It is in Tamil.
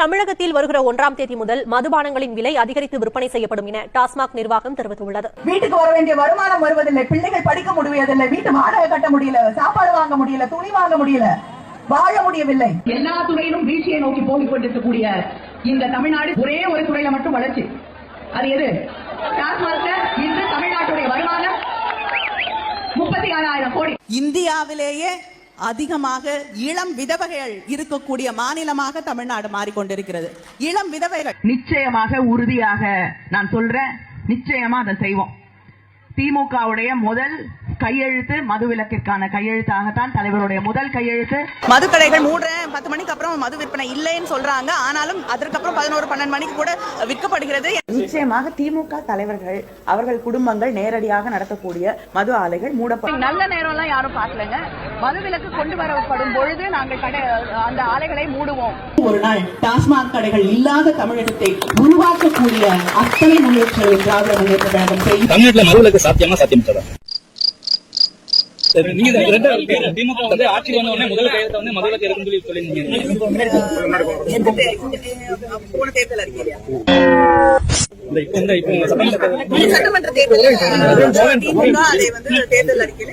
தமிழகத்தில் வருகிற 1ஆம் தேதி முதல் மதுபானங்களின் விலை அதிகரித்து விற்பனை செய்யப்படும் என டாஸ்மாக் நிர்வாகம் தெரிவித்துள்ளது. வீட்டுக்கு வர வேண்டிய வருமானம் வருவதில்லை, பிள்ளைகள் படிக்க முடியவில்லை, வீட்டு வாடகை கட்ட முடியல, சாப்பாடு வாங்க முடியல, துணி வாங்க முடியல, வாழ முடியவில்லை. எல்லா துறையிலும் வீழ்ச்சியை நோக்கி போகிக் கொண்டிருக்கக்கூடிய இந்த தமிழ்நாடு ஒரே ஒரு துறையில மட்டும் வளர்ச்சி. அது எது? டாஸ்மாக். இன்று தமிழ்நாட்டுடைய வருமானம் 36,000 கோடி. இந்தியாவிலேயே அதிகமாக இளம் விதவைகள் இருக்கக்கூடிய மாநிலமாக தமிழ்நாடு மாறிக்கொண்டிருக்கிறது. இளம் விதவைகள் நிச்சயமாக உறுதியாக நான் சொல்றேன், நிச்சயமா அதை செய்வோம். திமுகவுடைய முதல் கையெழுத்து மதுவிலக்கிற்கான கையெழுத்தாகத்தான் தலைவருடைய முதல் கையெழுத்து. மதுக்கடைகள் 10 மணிக்கு அப்புறம் மது விற்பனை இல்லைன்னு சொல்றாங்க. ஆனாலும் அதற்கப்புறம் 11-12 மணிக்கு கூட விற்கப்படுகிறது. நிச்சயமாக திமுக தலைவர்கள் அவர்கள் குடும்பங்கள் நேரடியாக நடத்தக்கூடிய மது ஆலைகள் மூடப்படும். நல்ல நேரம் எல்லாம் யாரும் பார்க்கலங்க. மதுவிலக்கு கொண்டு வரப்படும் பொழுது நாங்கள் அந்த ஆலைகளை மூடுவோம். ஒரு நாள் டாஸ்மாக் கடைகள் இல்லாத தமிழகத்தை உருவாக்கக்கூடிய அத்தனை முயற்சிகளை திராவிட முன்னேற்ற கழகம் செய்யும். தமிழ்நாட்டில் மதுவிலக்கு சாத்தியமா சாத்தியம் நீங்க திமுக வந்து ஆட்சி வந்த உடனே முதல் கையெழுத்த வந்து மதுவிலக்கு இருக்குன்னு சொல்லி சொல்லிருந்தீங்க. சட்டமன்ற தேர்தல் அதை வந்து தேர்தல் அறிக்கையில